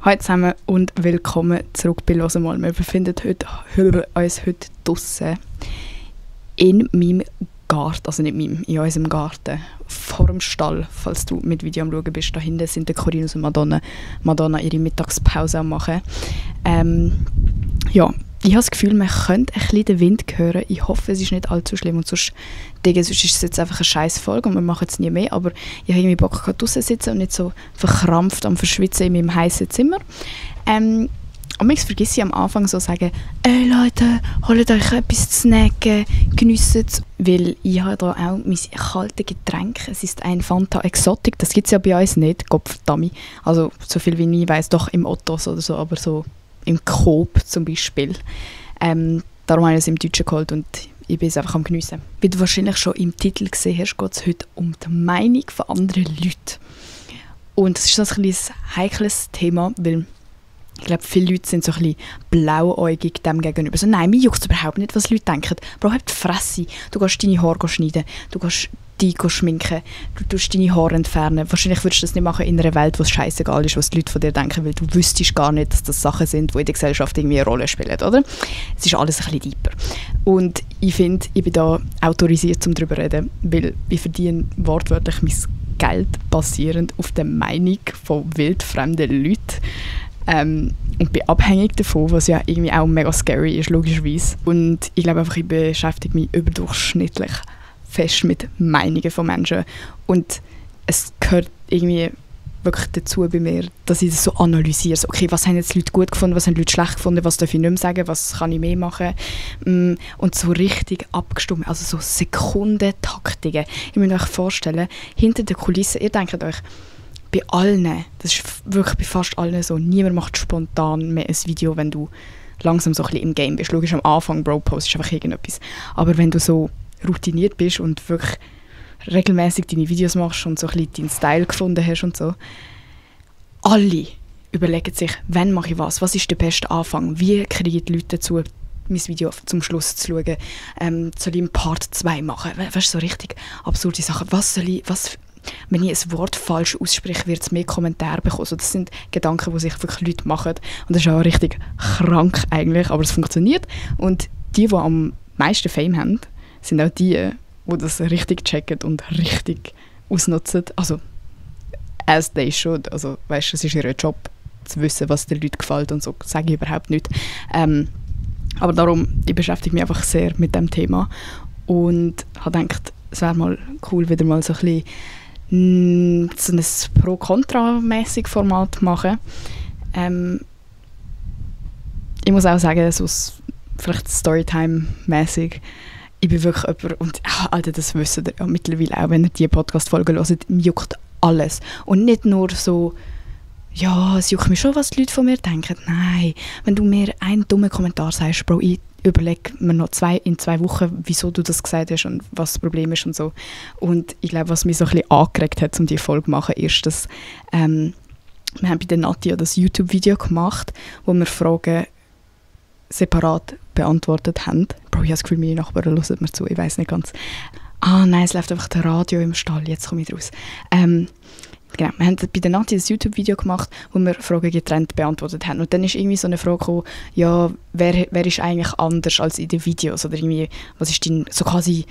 Hallo zusammen und willkommen zurück bei «Hören mal». Wir befinden uns heute draussen in meinem Garten, also nicht in unserem Garten, vor dem Stall. Falls du mit Video am Schauen bist, da hinten sind der Corinus und Madonna ihre Mittagspause am machen. Ja, ich habe das Gefühl, man könnte ein bisschen den Wind hören. Ich hoffe, es ist nicht allzu schlimm und sonst ist es jetzt einfach eine scheiß Folge und wir machen es nie mehr. Aber ich habe irgendwie Bock, draussen zu sitzen und nicht so verkrampft am Verschwitzen in meinem heißen Zimmer. Und manchmal vergesse ich am Anfang so zu sagen, «Ey Leute, holt euch etwas zu snacken, geniesst es.» Weil ich habe hier auch mein kaltes Getränk. Es ist ein Fanta Exotic. Das gibt es ja bei uns nicht, Gottverdammt. Also so viel wie ich weiss, doch im Ottos oder so, aber so im Coop zum Beispiel. Darum habe ich es im Deutschen geholt und ich bin es einfach am Geniessen. Wie du wahrscheinlich schon im Titel gesehen hast, geht es heute um die Meinung von anderen Leuten. Und das ist so ein bisschen ein heikles Thema, weil ich glaube, viele Leute sind so ein bisschen blauäugig dem gegenüber. So, nein, mir juckt es überhaupt nicht, was Leute denken. Bro, halt die Fresse. Du gehst deine Haare schneiden, du gehst dich schminken, du tust deine Haare entfernen. Wahrscheinlich würdest du das nicht machen in einer Welt, wo es scheißegal ist, was die Leute von dir denken, weil du wüsstest gar nicht, dass das Sachen sind, die in der Gesellschaft irgendwie eine Rolle spielen, oder? Es ist alles ein bisschen deeper. Und ich finde, ich bin da autorisiert, um darüber zu reden, weil ich verdiene wortwörtlich mein Geld basierend auf der Meinung von wildfremden Leuten. Und bin abhängig davon, was ja irgendwie auch mega scary ist, logischerweise. Und ich glaube einfach, ich beschäftige mich überdurchschnittlich fest mit Meinungen von Menschen. Und es gehört irgendwie wirklich dazu bei mir, dass ich das so analysiere. So, okay, was haben jetzt Leute gut gefunden, was haben Leute schlecht gefunden, was darf ich nicht mehr sagen, was kann ich mehr machen. Und so richtig abgestimmt, also so Sekundentaktiken. Ich muss euch vorstellen, hinter den Kulissen, ihr denkt euch, bei allen, das ist wirklich bei fast allen so, niemand macht spontan mehr ein Video, wenn du langsam so ein bisschen im Game bist. Logisch am Anfang, Bro, postest einfach irgendetwas. Aber wenn du so routiniert bist und wirklich regelmäßig deine Videos machst und so ein bisschen deinen Style gefunden hast und so, alle überlegen sich, wann mache ich was ist der beste Anfang, wie kriegen die Leute dazu, mein Video zum Schluss zu schauen, soll ich einen Part 2 machen, weißt du, so richtig absurde Sachen, wenn ich ein Wort falsch ausspreche, wird es mehr Kommentare bekommen. Also das sind Gedanken, die sich wirklich Leute machen. Und das ist auch richtig krank eigentlich, aber es funktioniert. Und die am meisten Fame haben, sind auch die das richtig checken und richtig ausnutzen. Also, as they should. Also, weißt du, es ist ihr Job, zu wissen, was den Leuten gefällt und so. Sage ich überhaupt nicht. Aber darum, ich beschäftige mich einfach sehr mit dem Thema und habe gedacht, es wäre mal cool, wieder mal so ein bisschen so ein Pro-Kontra-mäßig Format machen. Ich muss auch sagen, so vielleicht Storytime-mäßig, ich bin wirklich jemand, und Alter, das wissen ihr ja mittlerweile auch, wenn ihr diese Podcast-Folge hört, mir juckt alles. Und nicht nur so, ja, es juckt mich schon, was die Leute von mir denken. Nein, wenn du mir einen dummen Kommentar sagst, Bro, ich überlege mir noch in 2 Wochen, wieso du das gesagt hast und was das Problem ist und so. Und ich glaube, was mich so ein bisschen angeregt hat, um diese Folge zu machen, ist, dass wir haben bei der Nati das YouTube-Video gemacht, wo wir Fragen separat beantwortet haben. Bro, ich habe das Gefühl, meine Nachbarn hören mir zu, ich weiss nicht ganz. Nein, es läuft einfach der Radio im Stall, jetzt komme ich raus. Genau, wir haben bei der Nati das YouTube-Video gemacht, wo wir Fragen getrennt beantwortet haben. Und dann ist irgendwie so eine Frage gekommen, ja, wer ist eigentlich anders als in den Videos? Oder irgendwie, was ist dein, so quasi,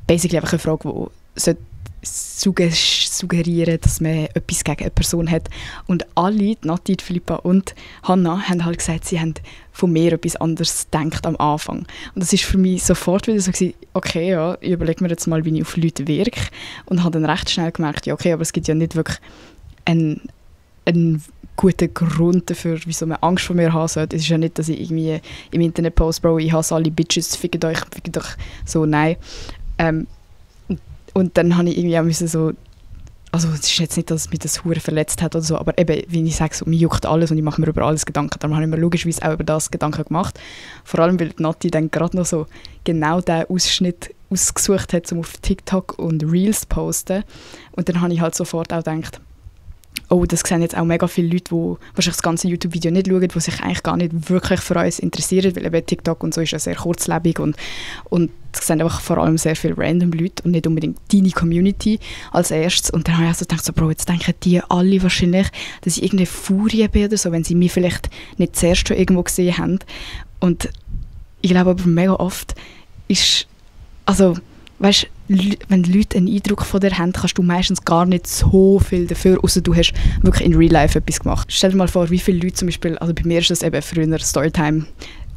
basically einfach eine Frage, die suggerieren, dass man etwas gegen eine Person hat. Und alle, die Nati, die Philippa und Hannah, haben halt gesagt, sie haben von mir etwas anderes gedacht am Anfang. Und das ist für mich sofort wieder so gewesen, okay, ja, ich überlege mir jetzt mal, wie ich auf Leute wirke. Und habe dann recht schnell gemerkt, ja, okay, aber es gibt ja nicht wirklich einen guten Grund dafür, wieso man Angst vor mir haben sollte. Es ist ja nicht, dass ich irgendwie im Internet poste, Bro, ich hasse alle Bitches, fickt euch so, nein. Und dann habe ich irgendwie auch müssen so, also es ist jetzt nicht, dass mich das hure verletzt hat oder so, aber eben, wie ich sage, so, mir juckt alles und ich mache mir über alles Gedanken. Darum habe ich mir logischerweise auch über das Gedanken gemacht. Vor allem, weil Nati dann gerade noch so genau den Ausschnitt ausgesucht hat, um auf TikTok und Reels zu posten. Und dann habe ich halt sofort auch gedacht, oh, das sehen jetzt auch mega viele Leute, die wahrscheinlich das ganze YouTube-Video nicht schauen, die sich eigentlich gar nicht wirklich für uns interessieren, weil eben TikTok und so ist ja sehr kurzlebig und es sehen einfach vor allem sehr viele random Leute und nicht unbedingt deine Community als erstes. Und dann habe ich also gedacht, so, Bro, jetzt denken die alle wahrscheinlich, dass ich irgendeine Furie bin oder so, wenn sie mich vielleicht nicht zuerst schon irgendwo gesehen haben. Und ich glaube aber mega oft ist, also, weißt, wenn die Leute einen Eindruck von dir haben, kannst du meistens gar nicht so viel dafür, außer du hast wirklich in Real Life etwas gemacht. Stell dir mal vor, wie viele Leute zum Beispiel, also bei mir ist das eben früher Storytime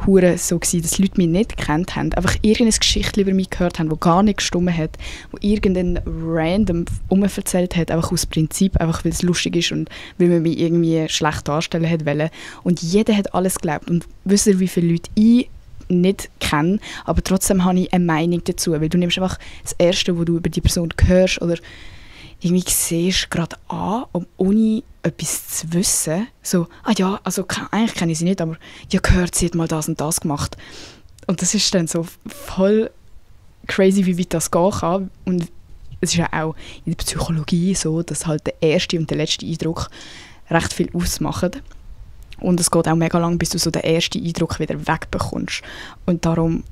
hure so gewesen, dass Leute mich nicht gekannt haben, einfach irgendeine Geschichte über mich gehört haben, die gar nicht gestimmt hat, wo irgendein random erzählt hat, einfach aus Prinzip, einfach weil es lustig ist und weil man mich irgendwie schlecht darstellen hat wollen. Und jeder hat alles geglaubt. Und wisst ihr, wie viele Leute ich nicht kenne, aber trotzdem habe ich eine Meinung dazu, weil du nimmst einfach das Erste, was du über die Person hörst oder irgendwie siehst, gerade an, ohne etwas zu wissen. So, ja, also eigentlich kenne ich sie nicht, aber ich habe gehört, sie hat mal das und das gemacht. Und das ist dann so voll crazy, wie weit das gehen kann. Und es ist ja auch in der Psychologie so, dass halt der erste und der letzte Eindruck recht viel ausmachen. Und es geht auch mega lang, bis du so den ersten Eindruck wieder wegbekommst. Und darum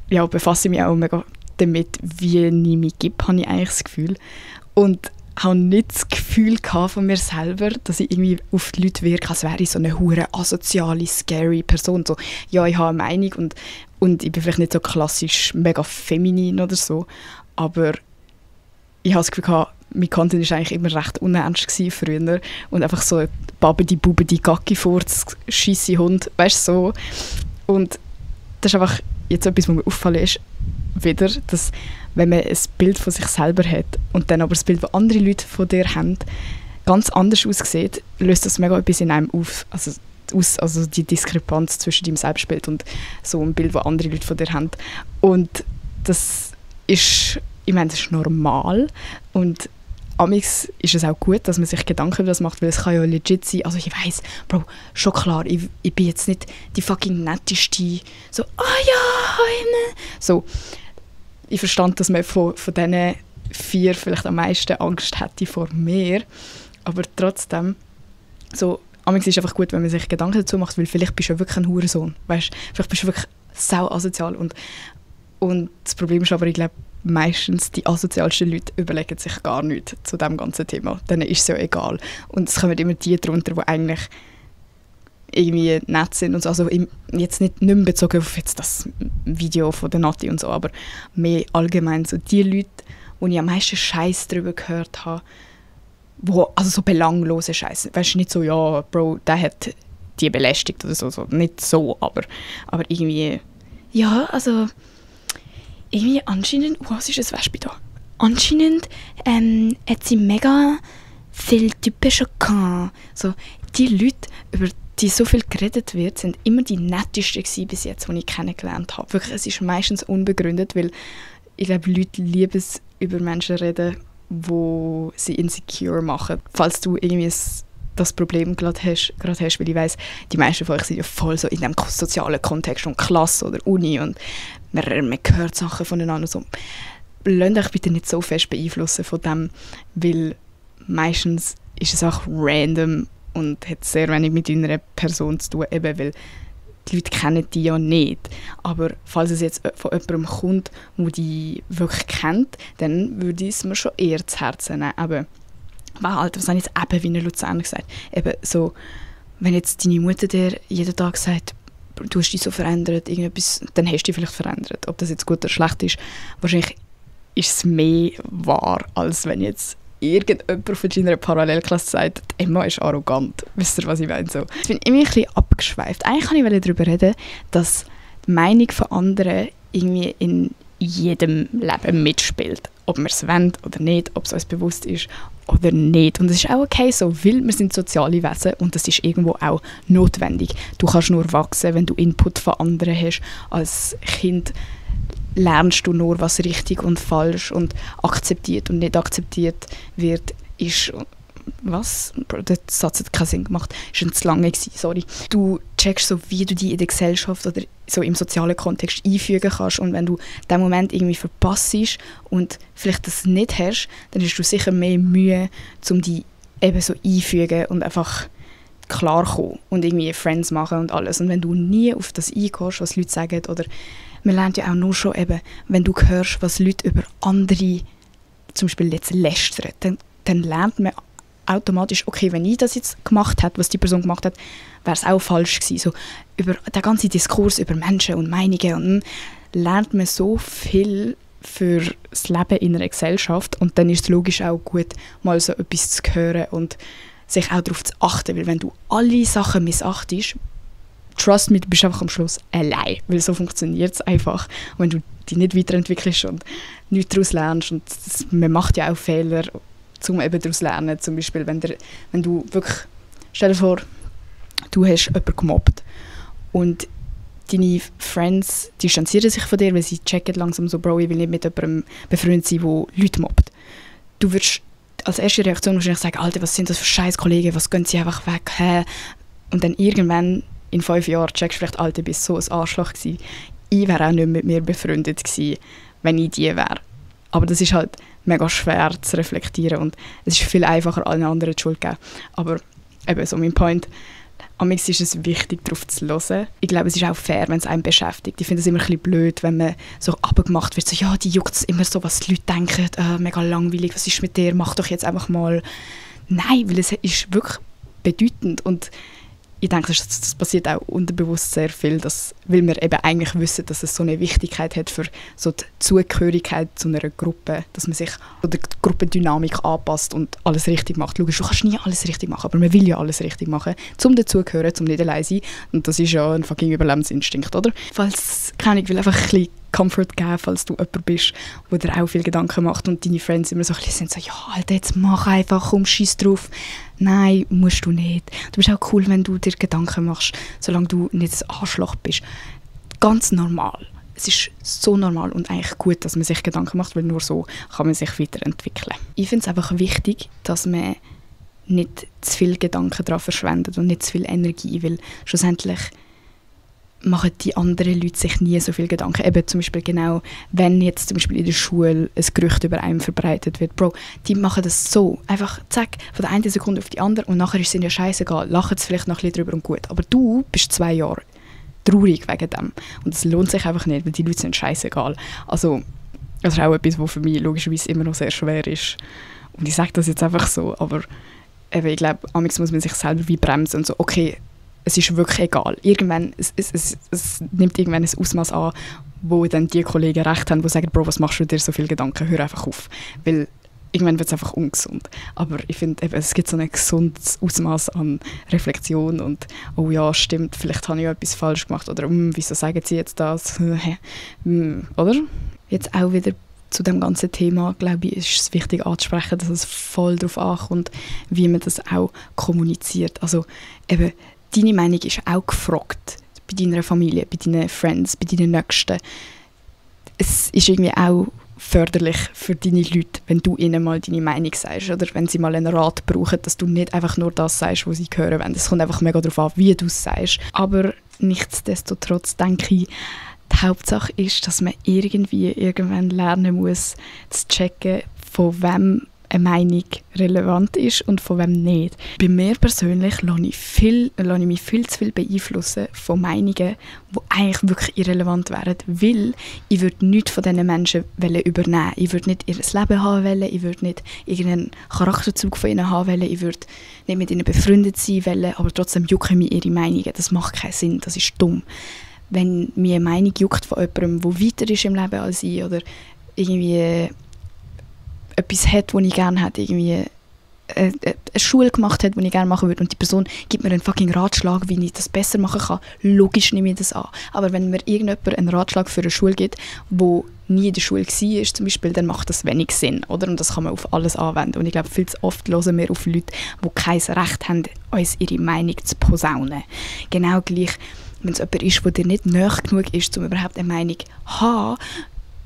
ja, befasse ich mich auch mega damit, wie ich mich gebe, habe ich eigentlich das Gefühl. Und habe nicht das Gefühl von mir selber, dass ich irgendwie auf die Leute wirke, als wäre ich so eine hure asoziale, scary Person. So, ja, ich habe eine Meinung und ich bin vielleicht nicht so klassisch mega feminin oder so, aber ich habe das Gefühl, mein Content war eigentlich immer recht unernst früher und einfach so Babedi, Bubedi, Gacki-Furz, scheisse Hund, weißt du, so. Und das ist einfach jetzt etwas, was mir auffallen ist, wieder, dass wenn man ein Bild von sich selber hat und dann aber das Bild, das andere Leute von dir haben, ganz anders aussieht, löst das mega etwas in einem auf. Also die Diskrepanz zwischen deinem Selbstbild und so ein Bild, das andere Leute von dir haben. Und das ist, ich meine, das ist normal und amigs ist es auch gut, dass man sich Gedanken über das macht, weil es kann ja legit sein. Also ich weiss, Bro, schon klar, ich bin jetzt nicht die fucking netteste, so, ja, so. Ich verstand, dass man von diesen 4 vielleicht am meisten Angst hätte vor mir, aber trotzdem, so, amigs ist es einfach gut, wenn man sich Gedanken dazu macht, weil vielleicht bist du ja wirklich ein Hurensohn, weißt? Vielleicht bist du wirklich sau asozial und das Problem ist aber, ich glaube, meistens die asozialsten Leute überlegen sich gar nichts zu diesem ganzen Thema. Denen ist es ja egal. Und es kommen immer die drunter, die eigentlich irgendwie nett sind und so. Also jetzt nicht mehr bezogen auf jetzt das Video von der Nati und so, aber mehr allgemein so die Leute, wo ich am meisten Scheiß darüber gehört habe, also so belanglose Scheiß. Weißt du, nicht so, ja, Bro, der hat die belästigt oder so. Nicht so, aber irgendwie, ja, also irgendwie anscheinend, was ist das Wespe da? Anscheinend hat sie mega viele Typen schon gehabt. So, die Leute, über die so viel geredet wird, sind immer die nettesten bis jetzt, die ich kennengelernt habe. Wirklich, es ist meistens unbegründet, weil ich glaube, Leute lieben es, über Menschen reden, die sie insecure machen. Falls du irgendwie das Problem gerade hast, weil ich weiss, die meisten von euch sind ja voll so in diesem sozialen Kontext und Klasse oder Uni und man hört Sachen voneinander. So. Lasst euch bitte nicht so fest beeinflussen von dem, weil meistens ist es auch random und hat sehr wenig mit einer Person zu tun, eben weil die Leute kennen die ja nicht. Aber falls es jetzt von jemandem kommt, der die wirklich kennt, dann würde ich es mir schon eher zu Herzen nehmen. Aber was habe ich jetzt eben wie in Luzern gesagt? Eben so, wenn jetzt deine Mutter dir jeden Tag sagt, du hast dich so verändert, irgendetwas, dann hast du dich vielleicht verändert. Ob das jetzt gut oder schlecht ist, wahrscheinlich ist es mehr wahr, als wenn jetzt irgendjemand von deiner Parallelklasse sagt, Emma ist arrogant. Wisst ihr, was ich meine? So. Ich bin immer ein bisschen abgeschweift. Eigentlich wollte ich darüber reden, dass die Meinung von anderen irgendwie in jedem Leben mitspielt. Ob wir es wollen oder nicht, ob es uns bewusst ist oder nicht. Und es ist auch okay so, weil wir sind soziale Wesen und das ist irgendwo auch notwendig. Du kannst nur wachsen, wenn du Input von anderen hast. Als Kind lernst du nur, was richtig und falsch und akzeptiert und nicht akzeptiert wird, ist... Was? Der Satz hat keinen Sinn gemacht. Das war zu lange, sorry. Du checkst so, wie du dich in der Gesellschaft oder so im sozialen Kontext einfügen kannst und wenn du diesen Moment irgendwie verpasst und vielleicht das nicht hast, dann hast du sicher mehr Mühe, um dich eben so einfügen und einfach klarkommen und irgendwie Friends machen und alles. Und wenn du nie auf das eingehst, was Leute sagen, oder man lernt ja auch nur schon eben, wenn du hörst, was Leute über andere zum Beispiel jetzt lästern, dann lernt man automatisch, okay, wenn ich das jetzt gemacht hätte, was die Person gemacht hat, wäre es auch falsch gewesen. So, über den ganzen Diskurs über Menschen und Meinungen und lernt man so viel für das Leben in einer Gesellschaft und dann ist es logisch auch gut, mal so etwas zu hören und sich auch darauf zu achten, weil wenn du alle Sachen missachtest, trust me, du bist einfach am Schluss allein, weil so funktioniert es einfach. Und wenn du dich nicht weiterentwickelst und nichts daraus lernst und man macht ja auch Fehler, um eben daraus zu lernen, zum Beispiel, wenn du wirklich, stell dir vor, du hast jemanden gemobbt und deine Friends distanzieren sich von dir, weil sie checken langsam so, Bro, ich will nicht mit jemandem befreundet sein, der Leute mobbt. Du würdest als erste Reaktion wahrscheinlich sagen, Alter, was sind das für scheiß Kollegen, was gehen sie einfach weg, hä? Und dann irgendwann in 5 Jahren checkst du vielleicht, Alter, du bist so ein Arschloch gewesen. Ich wäre auch nicht mit mir befreundet gewesen, wenn ich die wäre. Aber das ist halt mega schwer zu reflektieren und es ist viel einfacher, allen anderen die Schuld zu geben. Aber eben so mein Point, amigs ist es wichtig, darauf zu hören. Ich glaube, es ist auch fair, wenn es einen beschäftigt. Ich finde es immer ein bisschen blöd, wenn man so abgemacht wird, so, ja, die juckt es immer so, was die Leute denken, mega langweilig, was ist mit dir, mach doch jetzt einfach mal. Nein, weil es ist wirklich bedeutend und ich denke, das passiert auch unterbewusst sehr viel, weil wir eben eigentlich wissen, dass es so eine Wichtigkeit hat für so die Zugehörigkeit zu einer Gruppe, dass man sich der Gruppendynamik anpasst und alles richtig macht. Logisch, du kannst nie alles richtig machen, aber man will ja alles richtig machen, um dazugehören, um nicht allein zu sein. Und das ist ja ein fucking Überlebensinstinkt, oder? Falls, keine Ahnung, ich will einfach ein bisschen Comfort geben, falls du jemand bist, der dir auch viel Gedanken macht und deine Friends immer so ein bisschen sind so, ja, Alter, jetzt mach einfach, komm, scheiss drauf. Nein, musst du nicht. Du bist auch cool, wenn du dir Gedanken machst, solange du nicht ein Arschloch bist. Ganz normal. Es ist so normal und eigentlich gut, dass man sich Gedanken macht, weil nur so kann man sich weiterentwickeln. Ich finde es einfach wichtig, dass man nicht zu viel Gedanken daran verschwendet und nicht zu viel Energie, weil schlussendlich machen die anderen Leute sich nie so viel Gedanken. Eben zum Beispiel genau, wenn jetzt zum Beispiel in der Schule ein Gerücht über einen verbreitet wird, Bro, die machen das so, einfach zack, von der einen Sekunde auf die andere und nachher ist es ihnen ja scheißegal, lachen sie vielleicht noch ein bisschen drüber und gut. Aber du bist 2 Jahre traurig wegen dem und es lohnt sich einfach nicht, weil die Leute sind scheißegal. Also, das ist auch etwas, was für mich logischerweise immer noch sehr schwer ist. Und ich sage das jetzt einfach so, aber eben, ich glaube, amigs muss man sich selber wie bremsen und so, okay, es ist wirklich egal. Irgendwann, es nimmt irgendwann ein Ausmaß an, wo dann die Kollegen recht haben, die sagen, Bro, was machst du dir so viel Gedanken, hör einfach auf. Weil irgendwann wird es einfach ungesund. Aber ich finde, es gibt so ein gesundes Ausmaß an Reflexion und oh ja, stimmt, vielleicht habe ich etwas falsch gemacht oder wieso sagen sie jetzt das? Oder? Jetzt auch wieder zu dem ganzen Thema, glaube ich, ist es wichtig anzusprechen, dass es voll darauf ankommt, wie man das auch kommuniziert. Also eben, deine Meinung ist auch gefragt bei deiner Familie, bei deinen Friends, bei deinen Nächsten. Es ist irgendwie auch förderlich für deine Leute, wenn du ihnen mal deine Meinung sagst oder wenn sie mal einen Rat brauchen, dass du nicht einfach nur das sagst, was sie hören wollen. Es kommt einfach mega darauf an, wie du es sagst. Aber nichtsdestotrotz denke ich, die Hauptsache ist, dass man irgendwann lernen muss, zu checken, von wem eine Meinung relevant ist und von wem nicht. Bei mir persönlich lasse ich mich viel zu viel beeinflussen von Meinungen, die eigentlich wirklich irrelevant wären, weil ich würde nichts von diesen Menschen übernehmen. Ich würde nicht ihr Leben haben wollen, ich würde nicht irgendeinen Charakterzug von ihnen haben wollen, ich würde nicht mit ihnen befreundet sein wollen, aber trotzdem jucken mich ihre Meinungen. Das macht keinen Sinn, das ist dumm. Wenn mir eine Meinung juckt von jemandem, der weiter ist im Leben als ich oder irgendwie etwas hat, was ich gerne hätte, irgendwie eine Schule gemacht hat, die ich gerne machen würde und die Person gibt mir einen fucking Ratschlag, wie ich das besser machen kann, logisch nehme ich das an. Aber wenn mir irgendjemand einen Ratschlag für eine Schule gibt, wo nie in der Schule war, zum Beispiel, dann macht das wenig Sinn, oder? Und das kann man auf alles anwenden. Und ich glaube, viel zu oft hören wir auf Leute, die kein Recht haben, uns ihre Meinung zu posaunen. Genau gleich, wenn es jemand ist, der dir nicht nahe genug ist, um überhaupt eine Meinung zu haben,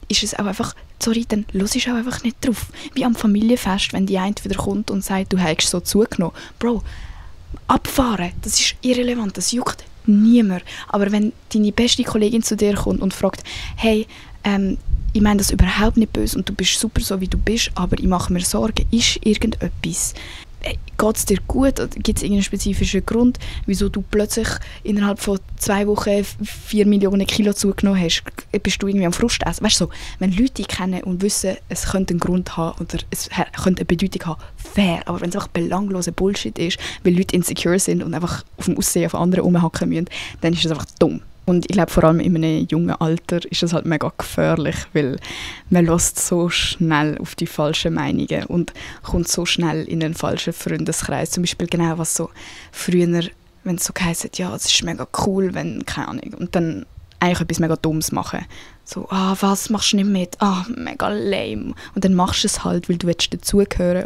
ist es auch einfach, sorry, dann hörst du auch einfach nicht drauf. Wie am Familienfest, wenn die eine wieder kommt und sagt, du hast so zugenommen. Bro, abfahren, das ist irrelevant, das juckt niemand. Aber wenn deine beste Kollegin zu dir kommt und fragt, hey, ich meine das überhaupt nicht böse und du bist super so, wie du bist, aber ich mache mir Sorgen, ist irgendetwas. geht es dir gut oder gibt es irgendeinen spezifischen Grund, wieso du plötzlich innerhalb von 2 Wochen 4 Millionen Kilo zugenommen hast? Bist du irgendwie am Frust essen? Weißt du, so, wenn Leute dich kennen und wissen, es könnte einen Grund haben oder es könnte eine Bedeutung haben, fair. Aber wenn es einfach belangloser Bullshit ist, weil Leute insecure sind und einfach auf dem Aussehen von anderen rumhacken müssen, dann ist das einfach dumm. Und ich glaube, vor allem in einem jungen Alter ist das halt mega gefährlich, weil man lässt so schnell auf die falschen Meinungen und kommt so schnell in einen falschen Freundeskreis. Zum Beispiel genau, was so früher, wenn es so geheißen hat, ja, es ist mega cool, wenn, keine Ahnung, und dann eigentlich etwas mega Dummes machen. So, was, machst du nicht mit? Mega lame. Und dann machst du es halt, weil du dazugehören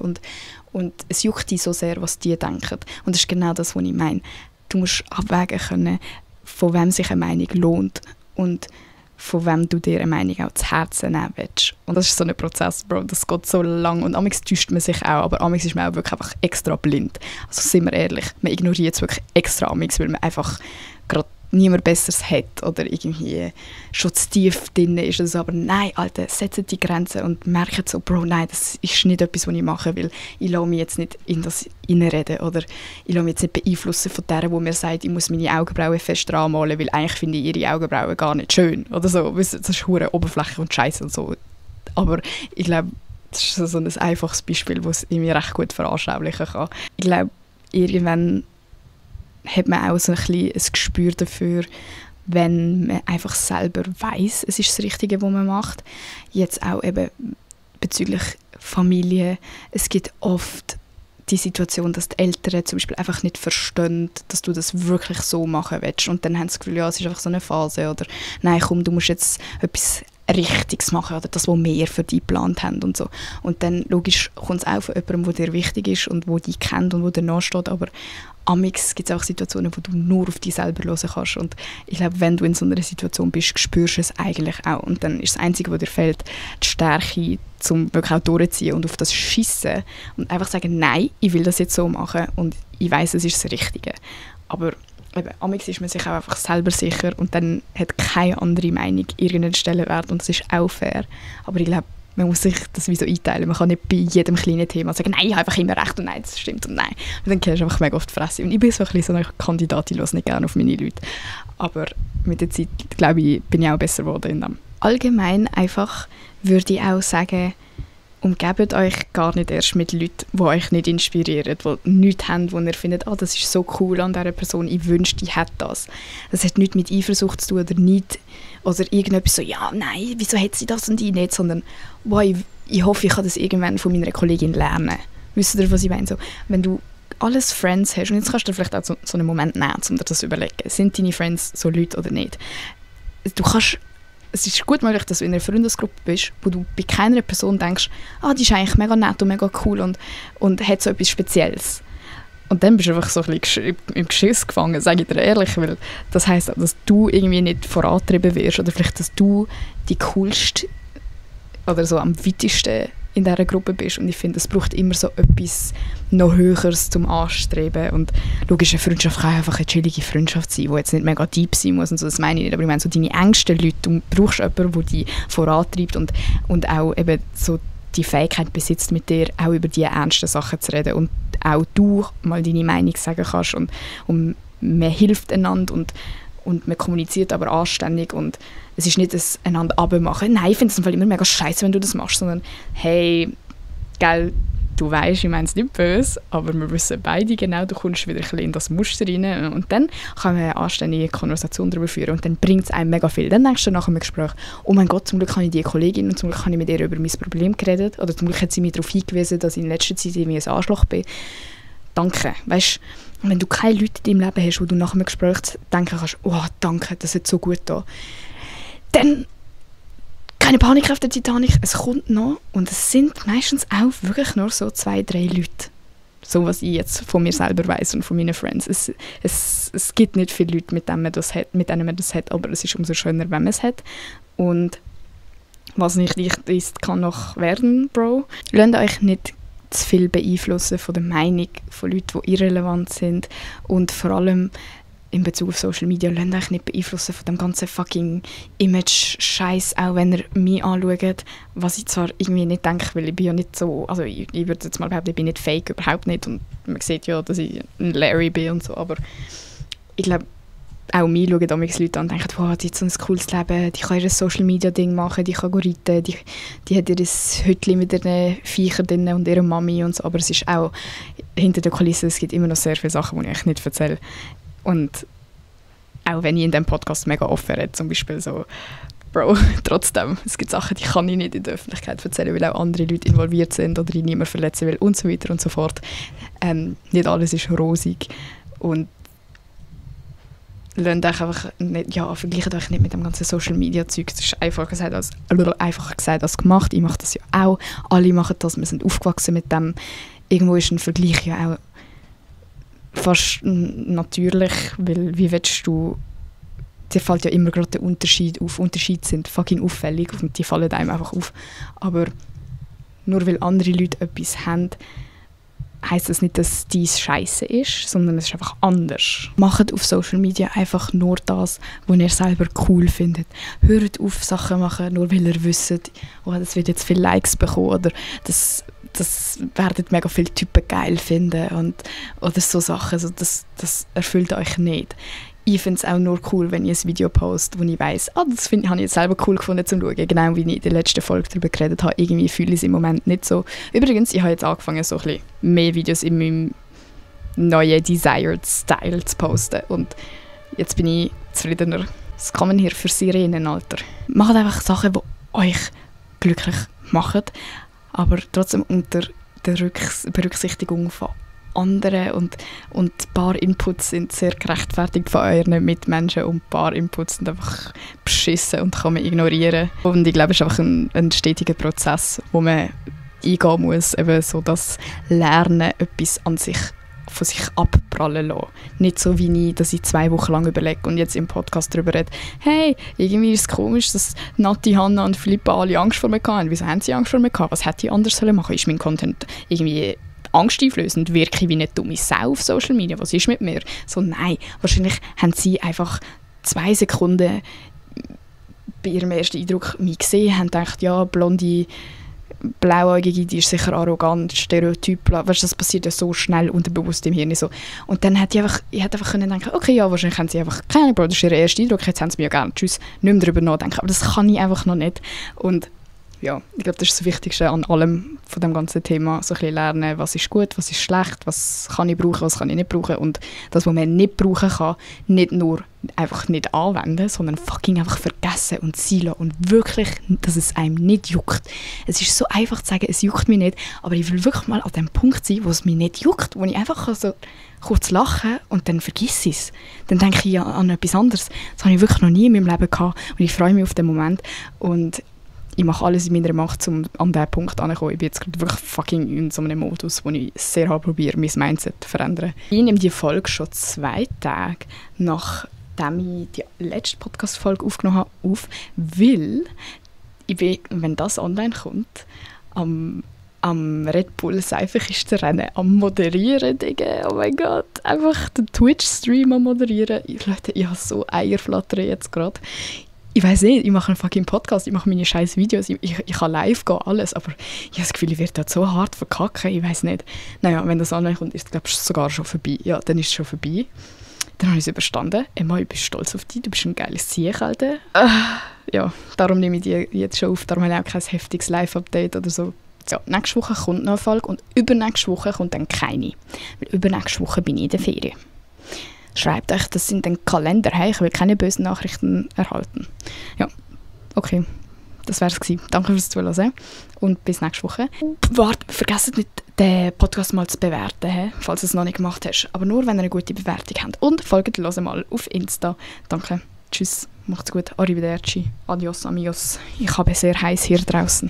und es juckt dich so sehr, was die denken. Und das ist genau das, was ich meine. Du musst abwägen können, von wem sich eine Meinung lohnt und von wem du dir eine Meinung auch zu Herzen nehmen willst. Und das ist so ein Prozess, Bro, das geht so lang und amigs täuscht man sich auch, aber amigs ist man auch wirklich einfach extra blind. Also sind wir ehrlich, man ignoriert es wirklich extra amigs, weil man einfach gerade niemand Besseres hat oder irgendwie schon zu tief drin ist. Also, aber nein, Alter, setzt die Grenzen und merkt so, Bro, nein, das ist nicht etwas, was ich mache, weil ich lasse mich jetzt nicht in das reinreden oder ich lasse mich jetzt nicht beeinflussen von der, die mir sagt, ich muss meine Augenbrauen fest anmalen, weil eigentlich finde ich ihre Augenbrauen gar nicht schön oder so. Das ist hure oberflächlich und scheiße und so. Aber ich glaube, das ist so ein einfaches Beispiel, das es mir recht gut veranschaulichen kann. Ich glaube, irgendwann hat man auch so ein bisschen ein Gespür dafür, wenn man einfach selber weiss, es ist das Richtige, was man macht. Jetzt auch eben bezüglich Familie. Es gibt oft die Situation, dass die Eltern zum Beispiel einfach nicht verstehen, dass du das wirklich so machen willst. Und dann haben sie das Gefühl, ja, es ist einfach so eine Phase. Oder nein, komm, du musst jetzt etwas Richtiges machen oder das, was wir für dich geplant haben und so. Und dann, logisch, kommt es auch von jemandem, der dir wichtig ist und der dich kennt und der dir nachsteht, aber amix gibt es auch Situationen, wo du nur auf dich selber hören kannst. Und ich glaube, wenn du in so einer Situation bist, spürst du es eigentlich auch. Und dann ist das Einzige, was dir fehlt, die Stärke, um wirklich auch durchzuziehen und auf das Schiessen und einfach sagen, nein, ich will das jetzt so machen und ich weiss, es ist das Richtige. Aber eben, amix ist man sich auch einfach selber sicher und dann hat keine andere Meinung irgendeinen Stellenwert und das ist auch fair. Aber ich glaube, man muss sich das wie so einteilen. Man kann nicht bei jedem kleinen Thema sagen, nein, ich habe einfach immer recht und nein, das stimmt und nein. Und dann kriegst du einfach mega oft die Fresse. Und ich bin so ein bisschen so eine Kandidatin, ich höre nicht gerne auf meine Leute. Aber mit der Zeit, glaube ich, bin ich auch besser geworden in dem. Allgemein einfach würde ich auch sagen, umgebt euch gar nicht erst mit Leuten, die euch nicht inspirieren, die nichts haben, wo ihr findet, das ist so cool an dieser Person, ich wünschte, ich hätte das. Das hat nichts mit Eifersucht zu tun oder nicht, oder irgendetwas so, ja, nein, wieso hat sie das und ich nicht, sondern wow, ich hoffe, ich kann das irgendwann von meiner Kollegin lernen. Wisst ihr, was ich meine? So, wenn du alles Friends hast, und jetzt kannst du dir vielleicht auch so einen Moment nehmen, um dir das zu überlegen, sind deine Friends so Leute oder nicht? Es ist gut möglich, dass du in einer Freundesgruppe bist, wo du bei keiner Person denkst, die ist eigentlich mega nett und mega cool und hat so etwas Spezielles. Und dann bist du einfach so ein bisschen im Geschiss gefangen, sage ich dir ehrlich, weil das heisst, dass du irgendwie nicht vorantrieben wirst oder vielleicht, dass du die coolste oder so am weitesten in dieser Gruppe bist. Und ich finde, es braucht immer so etwas noch Höheres zum Anstreben. Und logisch, eine Freundschaft kann einfach eine chillige Freundschaft sein, die jetzt nicht mega deep sein muss und so, das meine ich nicht. Aber ich meine, so deine engsten Leute, du brauchst jemanden, der dich vorantreibt und auch eben so die Fähigkeit besitzt, mit dir auch über die ernsten Sachen zu reden und auch du mal deine Meinung sagen kannst und man hilft einander und man kommuniziert aber anständig und es ist nicht ein einander abmachen. Nein, ich finde es im Fall immer mega scheiße, wenn du das machst, sondern hey, gell, du weißt, ich meine es nicht böse, aber wir wissen beide genau, du kommst wieder ein bisschen in das Muster rein und dann kann man eine anständige Konversation darüber führen und dann bringt es einem mega viel. Dann denkst du nach einem Gespräch, oh mein Gott, zum Glück habe ich die Kollegin und zum Glück habe ich mit ihr über mein Problem geredet oder zum Glück hat sie mich darauf hingewiesen, dass ich in letzter Zeit irgendwie ein Arschloch bin. Danke, weißt du, wenn du keine Leute in deinem Leben hast, wo du nach einem Gespräch denken kannst, oh danke, das hat so gut da, dann keine Panik auf der Titanic, es kommt noch und es sind meistens auch wirklich nur so 2, 3 Leute. So was ich jetzt von mir selber weiss und von meinen Friends. Es gibt nicht viele Leute, mit denen man das hat, aber es ist umso schöner, wenn man es hat. Und was nicht leicht ist, kann noch werden, Bro. Lasst euch nicht zu viel beeinflussen von der Meinung von Leuten, die irrelevant sind und vor allem in Bezug auf Social Media, lasst euch nicht beeinflussen von dem ganzen fucking Image-Scheiß, auch wenn ihr mich anschaut, was ich zwar irgendwie nicht denke, weil ich bin ja nicht so, also ich würde jetzt mal behaupten, ich bin nicht fake, überhaupt nicht, und man sieht ja, dass ich ein Larry bin und so, aber ich glaube, auch mich schauen damals Leute an und denken, wow, die hat so ein cooles Leben, die kann ihr Social-Media-Ding machen, die kann reiten, die hat ihr Hütchen mit ihren Viechern drin und ihrer Mami und so, aber es ist auch hinter der Kulisse, es gibt immer noch sehr viele Sachen, die ich euch nicht erzähle. Und auch wenn ich in diesem Podcast mega offen rede, zum Beispiel so, Bro, trotzdem, es gibt Sachen, die kann ich nicht in der Öffentlichkeit erzählen, weil auch andere Leute involviert sind oder ich niemanden verletzen will und so weiter und so fort. Nicht alles ist rosig und lasst euch einfach nicht, vergleicht euch nicht mit dem ganzen Social-Media-Zeug. Das ist einfacher gesagt als gemacht. Ich mache das ja auch. Alle machen das, wir sind aufgewachsen mit dem. Irgendwo ist ein Vergleich ja auch fast natürlich, weil wie willst du, dir fällt ja immer gerade der Unterschied auf. Unterschiede sind fucking auffällig und die fallen einem einfach auf. Aber nur weil andere Leute etwas haben, heisst das nicht, dass dies scheiße ist, sondern es ist einfach anders. Macht auf Social Media einfach nur das, was ihr selber cool findet. Hört auf, Sachen machen, nur weil ihr wisst, oh, das wird jetzt viele Likes bekommen oder das werden mega viele Typen geil finden oder so Sachen. Also das erfüllt euch nicht. Ich finde es auch nur cool, wenn ich ein Video poste, wo ich weiss, das habe ich jetzt selber cool gefunden zum Schauen. Genau wie ich in der letzten Folge darüber geredet habe. Irgendwie fühle ich es im Moment nicht so. Übrigens, ich habe jetzt angefangen, so ein bisschen mehr Videos in meinem neuen Desired Style zu posten. Und jetzt bin ich zufriedener. Was kann man hier für Sirenen, Alter? Macht einfach Sachen, die euch glücklich machen, aber trotzdem unter der Berücksichtigung von anderen und ein paar Inputs sind sehr gerechtfertigt von euren Mitmenschen und ein paar Inputs sind einfach beschissen und kann man ignorieren. Und ich glaube, es ist einfach ein stetiger Prozess, wo man eingehen muss, eben so das Lernen, etwas von sich abprallen lassen. Nicht so wie ich, dass ich 2 Wochen lang überlege und jetzt im Podcast darüber rede, hey, irgendwie ist es komisch, dass Nati, Hanna und Philippa alle Angst vor mir hatten. Wieso haben sie Angst vor mir gehabt? Was hätte ich anders machen sollen? Ist mein Content irgendwie angsteinflößend? Wirke ich wie eine dumme Sau auf Social Media? Was ist mit mir? So, nein. Wahrscheinlich haben sie einfach 2 Sekunden bei ihrem ersten Eindruck mich gesehen, haben gedacht, ja, blonde, blauäugige, die ist sicher arrogant, Stereotyp, weißt, das passiert ja so schnell unterbewusst im Hirn so. Und dann hätte ich einfach können denken, okay, ja, wahrscheinlich haben sie einfach, keine Ahnung, das ist ihr erster Eindruck, jetzt haben sie mir ja gerne, tschüss, nicht mehr darüber nachdenken. Aber das kann ich einfach noch nicht. Und ja, ich glaube, das ist das Wichtigste an allem von dem ganzen Thema, so ein bisschen lernen, was ist gut, was ist schlecht, was kann ich brauchen, was kann ich nicht brauchen und das, was man nicht brauchen kann, nicht nur einfach nicht anwenden, sondern fucking einfach vergessen und sein lassen und wirklich, dass es einem nicht juckt. Es ist so einfach zu sagen, es juckt mich nicht, aber ich will wirklich mal an dem Punkt sein, wo es mich nicht juckt, wo ich einfach so kurz lachen und dann vergiss es. Dann denke ich an etwas anderes. Das habe ich wirklich noch nie in meinem Leben gehabt und ich freue mich auf den Moment und ich mache alles in meiner Macht, um an diesen Punkt anzukommen. Ich bin jetzt wirklich fucking in so einem Modus, wo ich sehr hart probiere, mein Mindset zu verändern. Ich nehme die Folge schon 2 Tage, nachdem ich die letzte Podcast-Folge aufgenommen habe, auf, weil ich bin, wenn das online kommt, am Red Bull Seifenkistenrennen am Moderieren, Digga. Oh mein Gott. Einfach den Twitch-Stream am Moderieren. Leute, ich habe so Eierflattern jetzt gerade. Ich weiß nicht, ich mache einen fucking Podcast, ich mache meine scheiß Videos, ich kann live gehen, alles, aber ich habe das Gefühl, ich werde dort so hart verkacken, ich weiß nicht. Naja, wenn das online kommt, ist es, glaube ich, sogar schon vorbei. Ja, dann ist es schon vorbei. Dann habe ich es überstanden. Emma, ich bin stolz auf dich, du bist ein geiles Ziech, Alter. Ja, darum nehme ich die jetzt schon auf, darum habe ich auch kein heftiges Live-Update oder so. So, nächste Woche kommt noch eine Folge und übernächste Woche kommt dann keine. Weil übernächste Woche bin ich in der Ferien. Schreibt euch das in den Kalender. Hey, ich will keine bösen Nachrichten erhalten. Ja, okay. Das wäre es gewesen. Danke fürs Zuhören und bis nächste Woche. Warte, vergesst nicht, den Podcast mal zu bewerten, falls du es noch nicht gemacht hast. Aber nur, wenn ihr eine gute Bewertung habt. Und folgt hören mal auf Insta. Danke. Tschüss. Macht's gut. Arrivederci. Adios, amigos. Ich habe sehr heiß hier draußen.